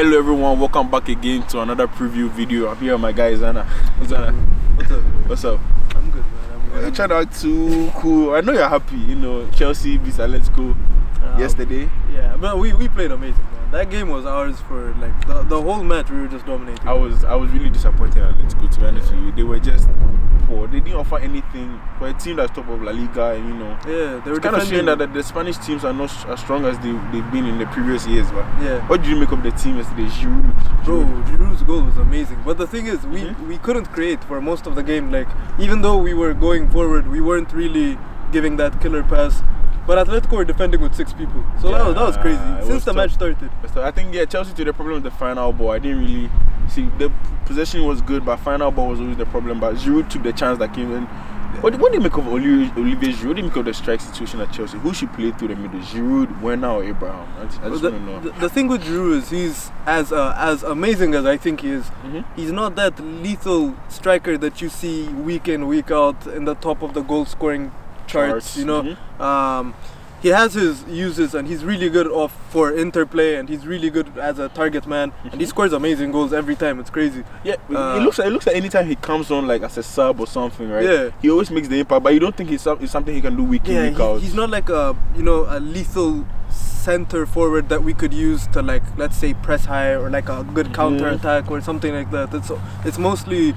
Hello everyone, welcome back again to another preview video. I'm here with my guy Zana. What's up? I'm good, man. I tried out too cool. I know you're happy, you know, Chelsea beat Atletico yesterday. Yeah, but we played amazing, man. That game was ours for like the whole match. We were just dominating. I was really disappointed at Atletico, to be honest with you. They were just poor. They didn't offer anything for a team that's top of La Liga, and you know. Yeah, they were kind of showing that the Spanish teams are not as strong as they've been in the previous years. But yeah, what did you make of the team yesterday? Giroud. Bro, Giroud's goal was amazing. But the thing is, we couldn't create for most of the game. Like, even though we were going forward, we weren't really giving that killer pass. But Atletico were defending with 6 people, so that was crazy since the match started. I think Chelsea to the problem with the final ball. I didn't really see the possession was good, but final ball was always the problem. But Giroud took the chance that came in. What do you make of Olivier Giroud? What do you make of the strike situation at Chelsea? Who should play through the middle? Giroud, Werner, or Abraham? I just want to know. The thing with Giroud is he's as amazing as I think he is. He's not that lethal striker that you see week in, week out in the top of the goal scoring charts. You know, he has his uses and he's really good for interplay and he's really good as a target man and he scores amazing goals every time. It's crazy. Yeah, it looks like anytime he comes on like as a sub or something, right? Yeah, he always makes the impact, but you don't think it's something he can do week in, week out. He's not like a lethal center forward that we could use to, like, let's say press high or like a good counter attack or something like that. It's mostly,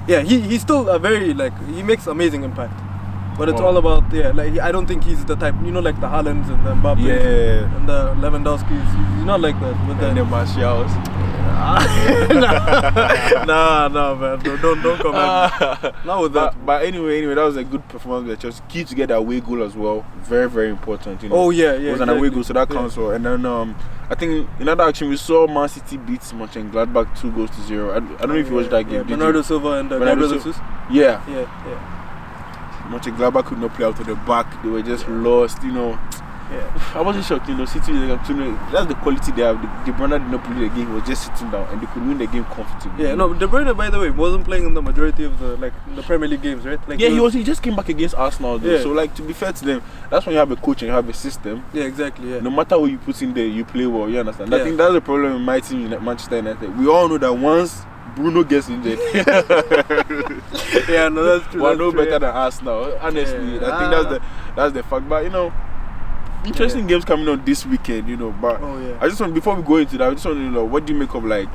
he's still a very, like, he makes amazing impact. But it's all about, like, I don't think he's the type, you know, like the Haalands and the Mbappés and the Lewandowskis. He's not like that. But and the Martials. Nah, man. Don't come at me. Not with that. But anyway, that was a good performance by Chelsea. Key to get that away goal as well. Very, very important. You know. Oh, yeah. It was an away goal, so that counts well. And then I think in another action, we saw Man City beat Mönchengladbach 2-0. I don't know if you watched that game. Bernardo Silva and Gabriel Jesus. Yeah. Yeah. Mönchengladbach could not play out to the back. They were just lost, you know. I wasn't shocked, you know. City, that's the quality they have. De Bruyne did not play the game. He was just sitting down and they could win the game comfortably. Yeah, no, De Bruyne, by the way, wasn't playing in the majority of the Premier League games, right? Like, he just came back against Arsenal though. So, like, to be fair to them, that's when you have a coach and you have a system. Yeah, exactly, No matter what you put in there, you play well, you understand? I think that's the problem with my team in Manchester United. We all know that once Bruno gets injured, yeah, no, that's true. We're no better than us now. Honestly, I think that's the fact. But you know, interesting games coming on this weekend. You know, but I just want, before we go into that, I just want to know, what do you make of like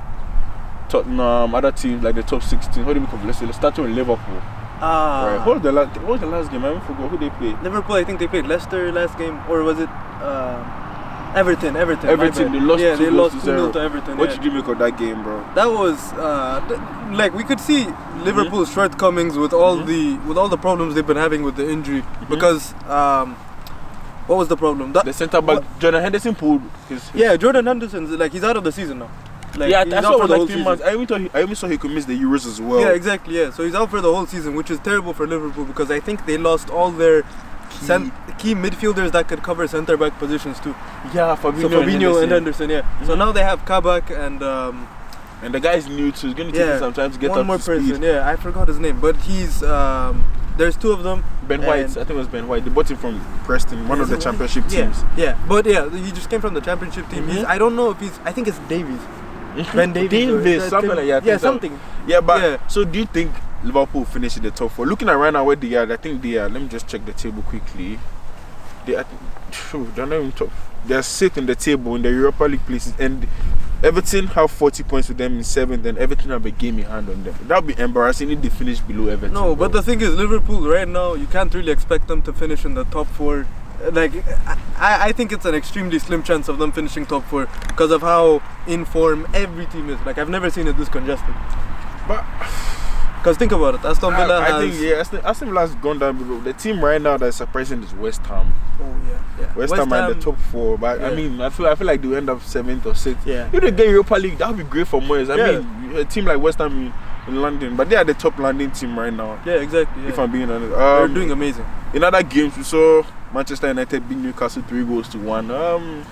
Tottenham, other teams like the top 16? What do you make of? Let's start with Liverpool. Right. What was the last game? I even forgot who they played. Liverpool, I think they played Leicester last game, or was it Everton. They lost 2-0 to Everton. What did you make of that game, bro? That was like, we could see Liverpool's shortcomings with all the problems they've been having with the injury. Because what was the problem? The centre back Jordan Henderson pulled his Jordan Henderson's like, he's out of the season now. Like, I saw for like 3 months. I even saw he could miss the Euros as well. Yeah, exactly. Yeah, so he's out for the whole season, which is terrible for Liverpool because I think they lost all their key midfielders that could cover centre back positions too. Yeah, Fabinho and Henderson. So now they have Kabak and the guy is new, so it's going to take him some time to get up to speed. One more person. Yeah, I forgot his name, but he's there's 2 of them. Ben White, I think it was Ben White. They bought him from Preston, one of the championship teams. But he just came from the championship team. I don't know if I think it's Davies. Ben Davies, something like that. Yeah, something. Yeah, but so do you think Liverpool finish in the top 4? Looking at right now where they are, I think they are. Let me just check the table quickly. They're not even top. They're 6th in the table in the Europa League places, and Everton have 40 points with them in 7th, and Everton have a game in hand on them. That would be embarrassing if they finish below Everton. No, but the thing is, Liverpool right now, you can't really expect them to finish in the top 4. Like, I think it's an extremely slim chance of them finishing top 4 because of how in form every team is. Like, I've never seen it this congested. But because think about it, Aston Villa Aston Villa has gone down below. The team right now that's surprising is West Ham. Oh yeah. West Ham are in the top 4, but I mean, I feel like they'll end up 7th or 6th. Yeah. If they get Europa League, that would be great for Moyes. I mean, a team like West Ham in London, but they are the top London team right now. Yeah, exactly. If I'm being honest, they're doing amazing. In other games, we saw Manchester United beat Newcastle 3-1.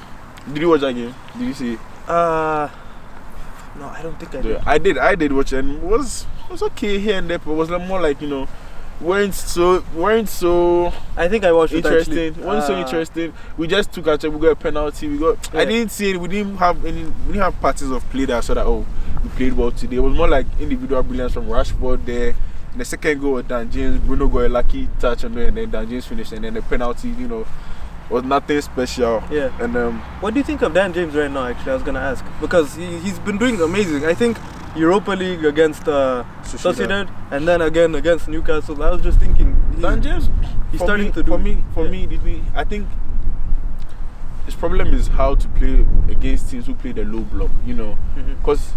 Did you watch that game? Did you see? No, I don't think I did. I did watch it, and it was okay here and there, but it was more like, you know, weren't so I think I watched interesting. it actually. Wasn't so interesting. We just took our we got a penalty. Yeah. I didn't see it. We didn't have patterns of play that I saw that we played well today. It was more like individual brilliance from Rashford there. And the second goal was Dan James. Bruno got a lucky touch on there, and then Dan James finished, and then the penalty, was nothing special. Yeah. And what do you think of Dan James right now? Actually, I was gonna ask because he's been doing amazing. I think Europa League against Sociedad, and then again against Newcastle. I was just thinking, Dan James, he's starting to do. For me, I think his problem is how to play against teams who play the low block. Because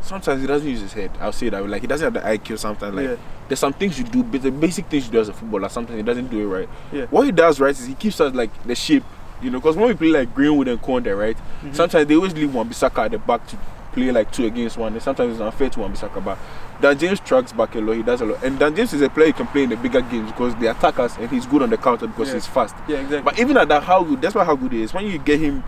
sometimes he doesn't use his head. I'll say that. Like, he doesn't have the IQ sometimes. Like, there's some things you do, but the basic things you do as a footballer, sometimes he doesn't do it right. Yeah. What he does right is he keeps us like the shape, because when we play like Greenwood and Conde, right, sometimes they always leave Wan-Bissaka at the back to play like 2 against 1, and sometimes it's unfair to Wan-Bissaka, but Dan James tracks back a lot, he does a lot. And Dan James is a player who can play in the bigger games because they attack us and he's good on the counter because he's fast. Yeah, exactly. But even at that, that's why how good he is. When you get him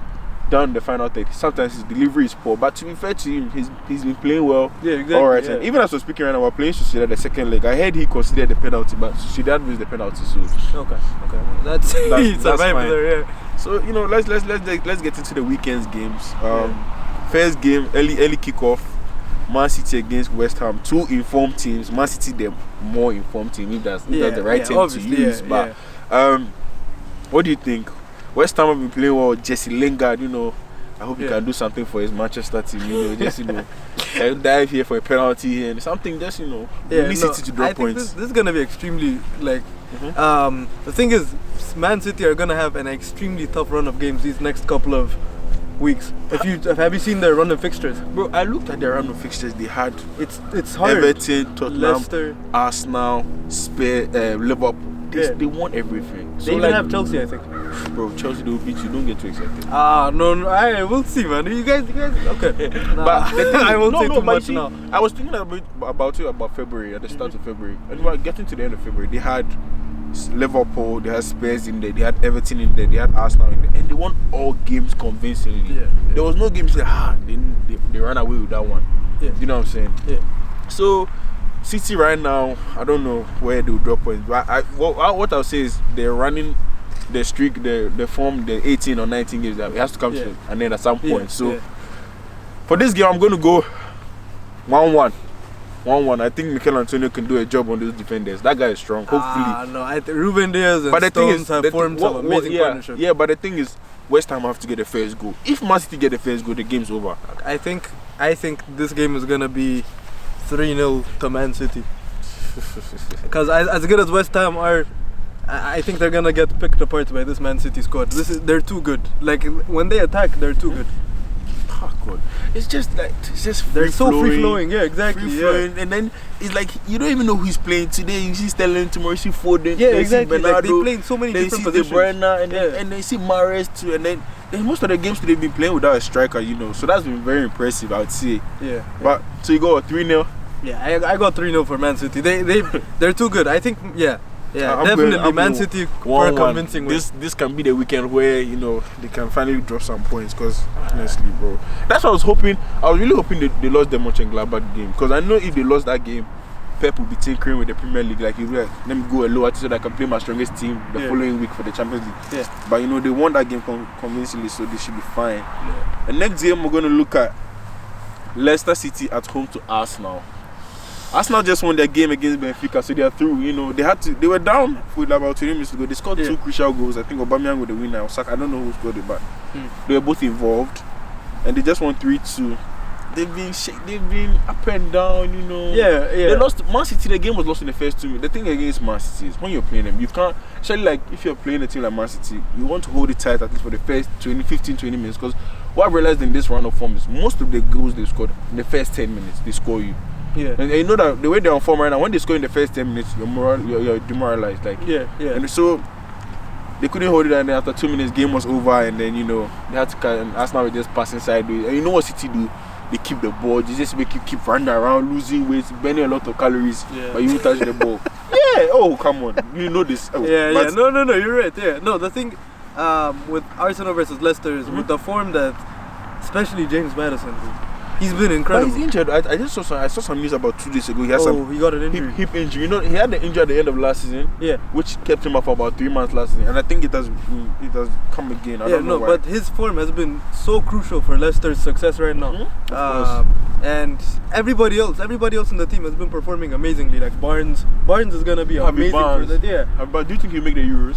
down the final third, sometimes his delivery is poor, but to be fair to him, he's been playing well. Yeah, exactly. Alright, yeah. and even as we're speaking right now, we're playing Sociedad the second leg. I heard he considered the penalty, but Sociedad missed the penalty, so Okay. That's fine. there, yeah. So let's get into the weekend's games. First game, early kickoff, Man City against West Ham. 2 informed teams. Man City the more informed team, if that's the right term to use. But what do you think? West Ham have been playing well. Jesse Lingard, I hope he can do something for his Manchester team. Just dive here for a penalty and something. Just we need City to drop points. This is gonna be extremely like. The thing is, Man City are gonna have an extremely tough run of games these next couple of weeks. Have you seen their run of fixtures? Bro, I looked at their run of fixtures. They had it's hard. Everton, Tottenham, Leicester, Arsenal, Liverpool. They won everything. They even have Chelsea, I think. Bro, Chelsea they will beat you. Don't get too excited. No. I will see, man. You guys. Okay. But the thing I won't say too much see, now. I was thinking about February, at the start of February, and we were getting to the end of February. They had Liverpool, they had Spurs in there, they had Everton in there, they had Arsenal in there, and they won all games convincingly. Yeah. There was no game say they ran away with that one. Yeah. You know what I'm saying? Yeah. So City right now, I don't know where they will drop points, but what I'll say is they're running the streak, the form, the 18 or 19 games that it has to come to an end at some point. So for this game, I'm going to go 1-1. 1-1. I think Mikel Antonio can do a job on those defenders. That guy is strong. Hopefully. No, Ruben Diaz and Stones have formed some amazing partnership. Yeah, but the thing is, West Ham have to get the first goal. If Man City get the first goal, the game's over. I think this game is gonna be 3-0 to Man City. Because as good as West Ham are, I think they're gonna get picked apart by this Man City squad. They're too good. Like when they attack, they're too good. Oh God. It's just they're so free flowing. Yeah, exactly. Free-flowing, and then it's like you don't even know who's playing today. You see Sterling, tomorrow you see Foden. Yeah, exactly. Bernardo, like they play in so many different positions. De Bruyne, and then you see Mahrez too. And then most of the games they've been playing without a striker. So that's been very impressive, I would say. Yeah. But so you go 3-0. Yeah, I got 3-0 for Man City. They're too good. I think. Yeah, definitely Man City for a convincing way. This can be the weekend where they can finally drop some points. Because honestly, bro, that's what I was hoping. I was really hoping they lost the Mönchengladbach game, because I know if they lost that game, Pep will be tinkering with the Premier League. Like, he'll be like, let me go a lower so that I can play my strongest team the following week for the Champions League. Yeah. But they won that game convincingly, so they should be fine. Yeah. The next game we're going to look at Leicester City at home to Arsenal. Arsenal just won their game against Benfica, so they are through. They were down with about 20 minutes to go. They scored 2 crucial goals. I think Aubameyang with the winner. I don't know who scored it, but they were both involved, and they just won 3-2. They've been up and down. Yeah. They lost Man City. The game was lost in the first 2 minutes. The thing against Man City is when you're playing them, you can't. Especially like if you're playing a team like Man City, you want to hold it tight at least for the first 15-20 minutes. Because what I realized in this round of form is most of the goals they scored in the first 10 minutes, they score you. Yeah. And you know that the way they're on form right now, when they score in the first 10 minutes, you're demoralized. Like, yeah. And so they couldn't hold it, and then after 2 minutes, game was over, and then they had to cut, and Arsenal were just passing sideways. And you know what City do? They keep the ball, they just make you keep running around, losing weight, burning a lot of calories, but you won't touch the ball. Oh come on, you know this. No, you're right. Yeah, no, the thing with Arsenal versus Leicester is with the form that, especially James Maddison. He's been But incredible. he's injured. I saw some news about 2 days ago. He has some he got an injury. hip injury. You know, he had the injury at the end of last season. Yeah. Which kept him up for about 3 months last season, and I think it has come again. I don't know why. But his form has been so crucial for Leicester's success right now. Of course. And everybody else in the team has been performing amazingly. Like Barnes is gonna be Harvey amazing Barnes. for that. Yeah. But do you think he'll make the Euros?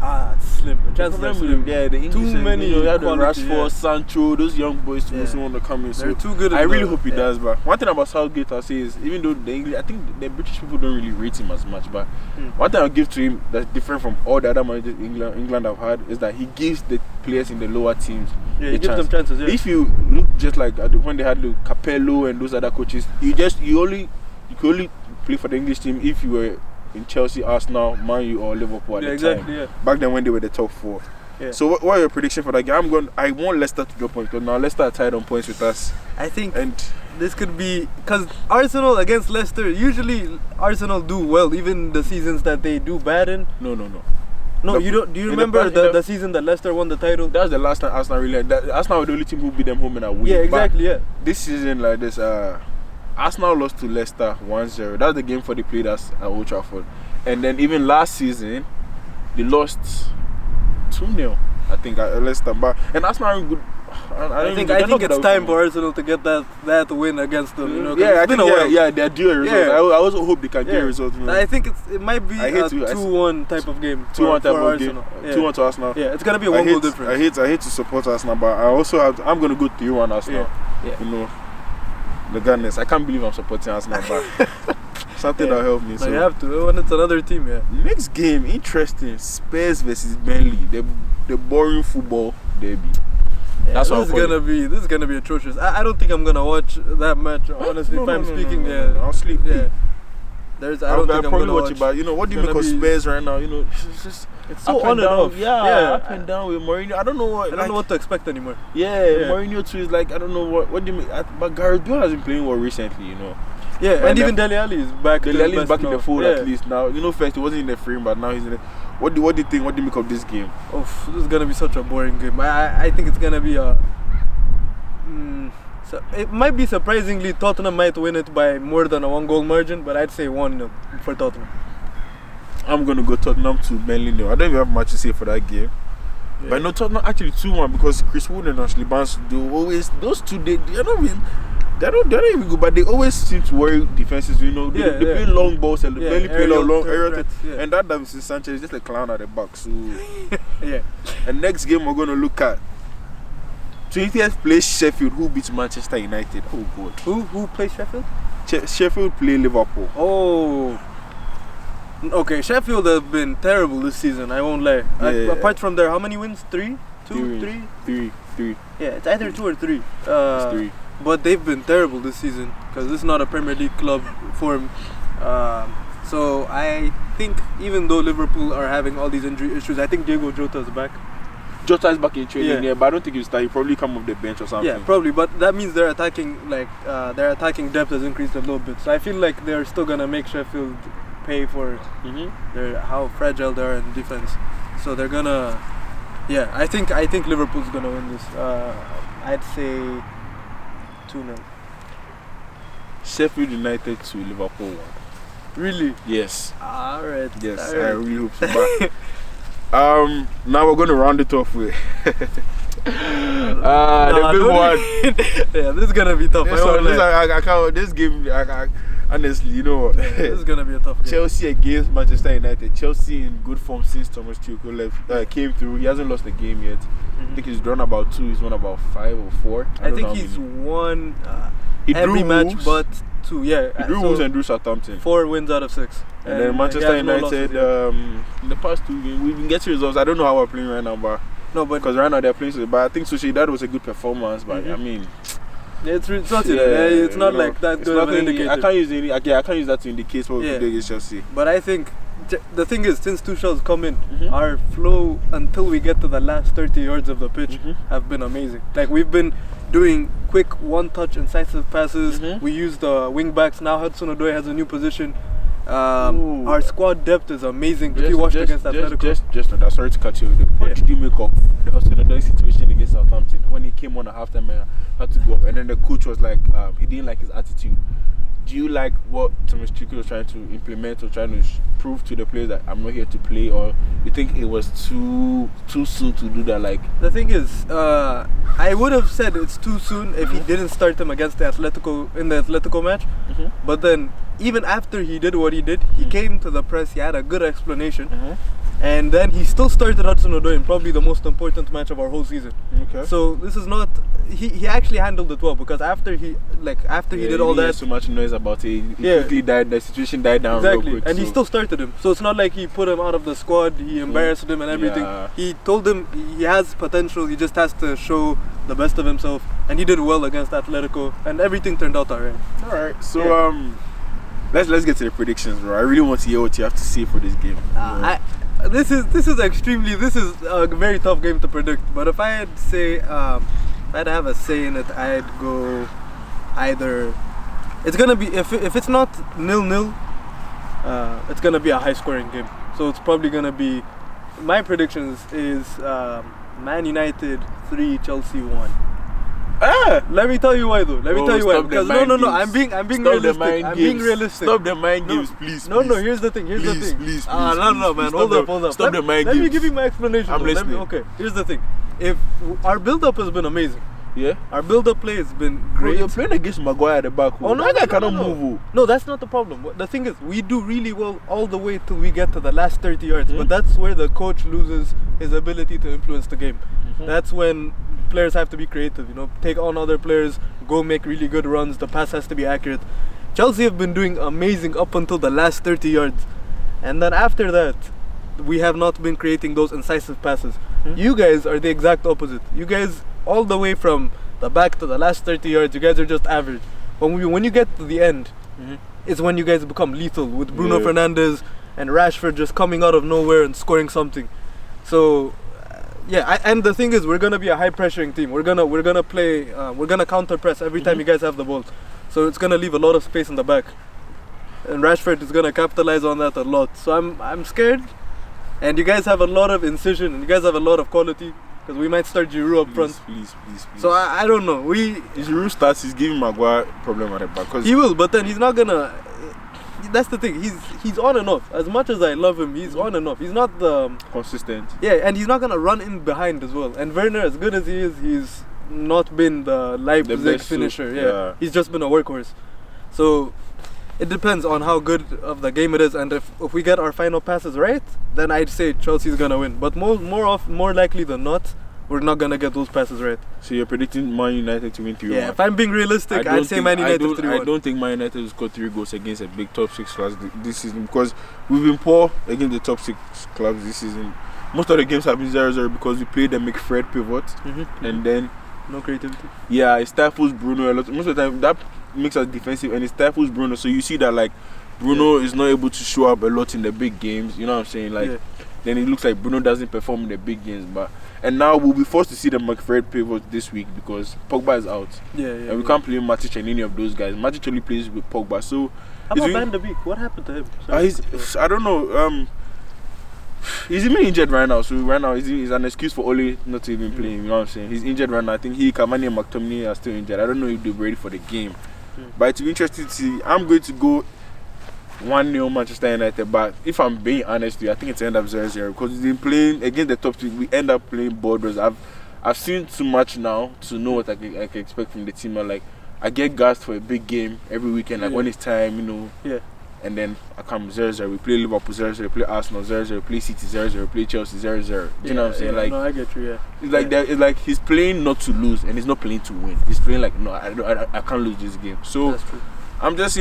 It's slim. The The chances are problem slim. with the English, Too many you have the quality, Rashford, Sancho, those young boys who Yeah. also want to come in. They're So too good. I at really the- hope he yeah. does. But one thing about Southgate, I'll say is, even though the English, I think the British people don't really rate him as much. But one thing I'll give to him that's different from all the other managers England have had is that he gives the players in the lower teams Yeah, a he gives chance. them chances. Yeah. If you look just like when they had Capello and those other coaches, you could only play for the English team if you were in Chelsea, Arsenal, Man U, or Liverpool at the exactly. time. Yeah. Back then when they were the top 4. Yeah. So what are your predictions for that game? I want Leicester to drop points because now Leicester are tied on points with us. I think And this could be because Arsenal against Leicester. Usually Arsenal do well, even the seasons that they do bad in. no. No, No, you don't. Do you in the remember past- in the season that Leicester won the title? That's the last time Arsenal really. Arsenal were the only team who beat them home and away. Yeah, exactly. Yeah. But this season like this, Arsenal lost to Leicester 1-0. That's the game for the played us at Old Trafford. And then even last season, they lost 2-0. I think Leicester. And Arsenal are good. I think it's time for Arsenal to get that win against them. You know, 'cause Yeah, it's been a while. they're due a result. Yeah. I also hope they can get a Yeah. result. You know. I think it might be I a hate to- 2-1 type of game. 2-1 type for of game. Arsenal. Yeah. 2-1 to Arsenal. Yeah, it's gonna be a one goal difference. I hate to support Arsenal, but I also I'm gonna go 3-1 Arsenal. Yeah. You know, the goodness. I can't believe I'm supporting Arsenal, but something that helped me. So So you have to when it's another team. Yeah. next game, interesting. Spurs versus Burnley. The boring football derby. That's what this is gonna be atrocious. I don't think I'm gonna watch that match. Honestly, if I'm speaking, I'll sleep. yeah. I don't I'll think I'm probably gonna watch it, but you know, what do you make of Spurs right now? You know, it's just It's so up on and and down. off. Yeah, up and down with Mourinho. I don't know what. I don't know what to expect anymore. Yeah, Yeah. Mourinho too is like, I don't know what do you mean. But Gareth Bale has been playing well recently, you know. Yeah, But and then- even Dele Alli is back. Dele Alli is back in now. the fold Yeah. at least now. You know, first he wasn't in the frame, but now he's in it. What do you think? What do you make of this game? Oof, this is gonna be such a boring game. I think it's gonna be a. So it might be surprisingly Tottenham might win it by more than a 1-goal margin, but I'd say 1-0 for Tottenham. I'm gonna go Tottenham to Burnley. No, I don't even have much to say for that game. Yeah. But no, Tottenham actually 2-1 because Chris Wood and Ashley Barnes do always those two. They're not even good, but they always seem to worry defenses. You know, they play long balls and Yeah, Burnley play aerial long threats, aerial. yeah. And that Davinson Sanchez is just a clown at the back. So, Yeah. and next game we're gonna look at 20th place Sheffield, who beats Manchester United. Oh God. Who plays Sheffield? Sheffield play Liverpool. Oh. Okay, Sheffield have been terrible this season. I won't lie. Yeah. Apart from their how many wins? 3, 2, 3. Three. Yeah, it's either 2 or 3. It's 3. But they've been terrible this season because this is not a Premier League club form. So I think even though Liverpool are having all these injury issues, I think Diego Jota is back. Jota is back in training, Yeah. but I don't think he'll start. He'll probably come off the bench or something. Yeah, probably. But that means their attacking depth has increased a little bit. So I feel like they're still gonna make Sheffield pay for how fragile they are in defense. So they're gonna. Yeah, I think Liverpool's gonna win this. I'd say 2-0. Sheffield United to Liverpool 1. Really? Yes. Alright. Yes, Alright. I really hope so. But now we're going to round it off with the big one. Yeah, this is gonna be tough. I can't. This game, honestly, you know what? This is gonna be a tough game. Chelsea against Manchester United. Chelsea in good form since Thomas Tuchel came through. He hasn't lost a game yet. I think he's drawn about 2. He's won about 5 or 4. I think he's won He every drew match Wolves. but 2. Yeah, He drew Wolves and drew Southampton. 4 wins out of 6. And then Manchester he has no United, losses yet. in the past 2 games, we've been getting results. I don't know how we're playing right now, but No, but because right now they're playing, but I think that was a good performance. But I mean, it's not it's not like that it's good of an nothing. indicator. I can't use I can't use that to indicate what we Yeah. did against Chelsea. But I think the thing is, since Tuchel's come in, our flow until we get to the last 30 yards of the pitch have been amazing. Like we've been doing quick one-touch incisive passes. We use the wing backs now. Hudson-Odoi has a new position. Our squad depth is amazing. If you watched against Atletico. Sorry to cut you. What did you make of the Oscar situation against Southampton when he came on at halftime and had to go up, and then the coach was like, he didn't like his attitude. Do you like what Thomas Tuchel was trying to implement or trying to prove to the players that I'm not here to play, or you think it was too soon to do that? Like, the thing is, I would have said it's too soon if he didn't start him against the Atletico match. But then even after he did what he did, he came to the press, he had a good explanation. And then he still started Hudson-Odoi in probably the most important match of our whole season. Okay. So this is not. He actually handled it well, because after he did all that, so much noise about it. He quickly died. The situation died down real quick. And he still started him. So it's not like he put him out of the squad. He embarrassed him and everything. Yeah. He told him he has potential. He just has to show the best of himself. And he did well against Atletico, and everything turned out alright. All right. So let's get to the predictions, bro. I really want to hear what you have to say for this game. This is a very tough game to predict. But if I had I'd have a say in it, I'd go either. It's gonna be, if it's not 0-0, it's gonna be a high scoring game. So it's probably gonna be. My predictions is Man United 3, Chelsea 1. Let me tell you why though. Because no, I'm being realistic. I'm being realistic. Stop the mind games, please. No, here's the thing. Please. No, man. Hold up. Stop the mind games. Let me give you my explanation. I'm listening. Okay, here's the thing. If our build-up has been amazing. Yeah. Our build-up play has been great. You're playing against Maguire at the back. That guy cannot move. No, that's not the problem. The thing is, we do really well all the way till we get to the last 30 yards. But that's where the coach loses his ability to influence the game. That's when players have to be creative, take on other players, go make really good runs, the pass has to be accurate. Chelsea have been doing amazing up until the last 30 yards, and then after that we have not been creating those incisive passes. You guys are the exact opposite. You guys, all the way from the back to the last 30 yards, you guys are just average. When you get to the end, it's when you guys become lethal, with Bruno Fernandes and Rashford just coming out of nowhere and scoring something. So and the thing is, we're gonna be a high pressuring team. We're gonna play. We're gonna counter press every time you guys have the ball. So it's gonna leave a lot of space in the back, and Rashford is gonna capitalize on that a lot. So I'm scared. And you guys have a lot of incision, and you guys have a lot of quality, because we might start Giroud up front. Please. So I don't know. If Giroud starts, he's giving Maguire problem at the back. He will, but then he's not gonna. That's the thing. He's on and off. As much as I love him, he's on and off. He's not consistent. Yeah, and he's not gonna run in behind as well. And Werner, as good as he is, he's not been the Leipzig finisher. He's just been a workhorse. So it depends on how good of the game it is, and if we get our final passes right, then I'd say Chelsea's gonna win. But more likely than not, we're not gonna get those passes right. So you're predicting Man United to win 3-1? Yeah, if I'm being realistic, I'd say Man United 3-1. I don't think Man United will score 3 goals against a big top 6 class this season, because we've been poor against the top 6 clubs this season. Most of the games have been 0-0 because we played the McFred pivot, and then no creativity. Yeah, it stifles Bruno a lot. Most of the time that makes us defensive, and it stifles Bruno. So you see that like Bruno is not able to show up a lot in the big games. You know what I'm saying? Like then it looks like Bruno doesn't perform in the big games. And now we'll be forced to see the McFred pivot this week because Pogba is out. And we can't play Matic and any of those guys. Matic only plays with Pogba. So how about Van de Beek? What happened to him? I don't know. He's even injured right now. So right now he's an excuse for Ole not to even play him. You know what I'm saying? He's injured right now. I think Cavani and McTominay are still injured. I don't know if they're ready for the game. But it's interesting to see. I'm going to go 1-0 Manchester United, but if I'm being honest with you, I think it's end up 0-0 because we've been playing against the top 2. We end up playing borders. I've seen too much now to know what I can expect from the team. I get gassed for a big game every weekend, when it's time, and then I come 0-0. We play Liverpool 0-0, we play Arsenal 0-0, we play City 0-0, we play Chelsea 0-0. Do you know what I'm saying? No, I get you. It's like he's playing not to lose, and he's not playing to win. He's playing like no, I can't lose this game. So that's true. I'm just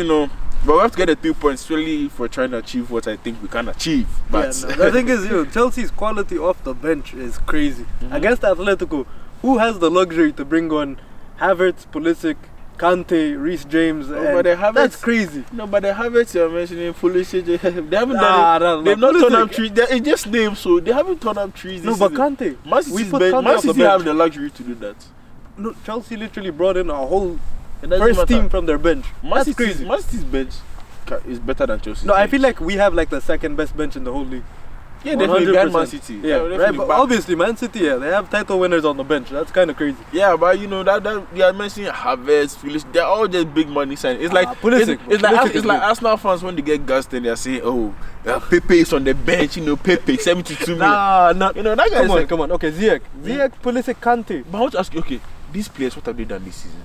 but we have to get the 3 points really if we're trying to achieve what I think we can achieve. But the thing is, Chelsea's quality off the bench is crazy. Against Atletico, who has the luxury to bring on Havertz, Pulisic, Kante, Reece James? That's crazy. No, but the Havertz you're mentioning, Pulisic, they haven't done it. They've not turned up trees. It's just names, so they haven't turned up trees. No, but Kante. Man City have the luxury to do that. No, Chelsea literally brought in a whole first team from their bench. That's crazy. Man City's bench. is better than Chelsea. No, I feel like we have like the second best bench in the whole league. Yeah, definitely behind Man 100%. City. Yeah, definitely right. But obviously, Man City, yeah, they have title winners on the bench. That's kind of crazy. Yeah, but you know that they are mentioning Havertz, Pulisic, they're all just big money signs. It's like Pulisic, it's like Arsenal fans when they get gassed and they're saying, "Oh, Pepe is on the bench." You know, Pepe 72 million. Nah. You know that guy. Come on. Okay, Ziyech, Pulisic, Kante. But I want to ask you, okay, these players, what have they done this season?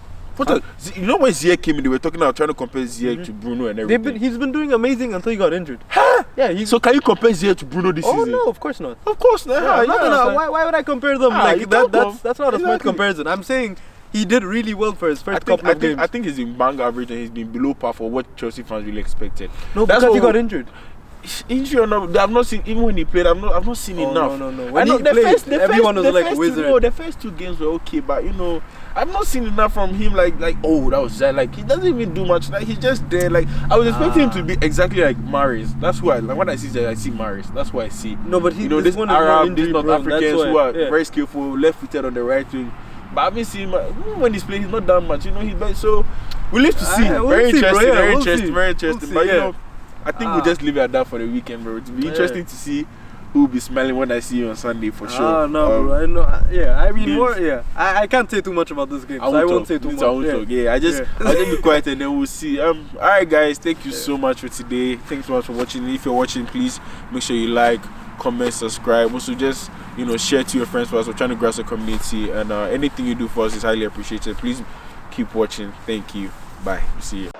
You know when Ziyech came in, they were talking about trying to compare Ziyech to Bruno and everything. He's been doing amazing until he got injured. Huh? Yeah. So can you compare Ziyech to Bruno this season? Oh no, of course not. Of course not. Why would I compare them? That's not a smart comparison. I'm saying he did really well for his first couple of games. I think he's been bang average and he's been below par for what Chelsea fans really expected. No, because he got injured. Injury or not, I've not seen, even when he played, I've not seen enough. No. When he played, everyone was like a wizard. The first two games were okay, but you know, I've not seen enough from him. Like oh, that was that. Like he doesn't even do much. Like he's just there. Like I was expecting him to be exactly like Mahrez. That's why. Like when I see that, I see Mahrez. That's what I see. No, but this one Arab, these North Africans who are yeah. very skillful, left-footed on the right wing. But I haven't seen when he's playing. He's not that much. You know, he's so. We live to see. Very interesting. But you know. I think we'll just leave it at that for the weekend, bro. It'll be interesting to see who will be smiling when I see you on Sunday for sure. Bro. I know. Yeah, I mean, I can't say too much about this game. I won't say too much. I'll just be quiet and then we'll see. Alright, guys, thank you so much for today. Thanks so much for watching. If you're watching, please make sure you like, comment, subscribe. Also, just share to your friends for us. We're trying to grow as a community, and anything you do for us is highly appreciated. Please keep watching. Thank you. Bye. See you.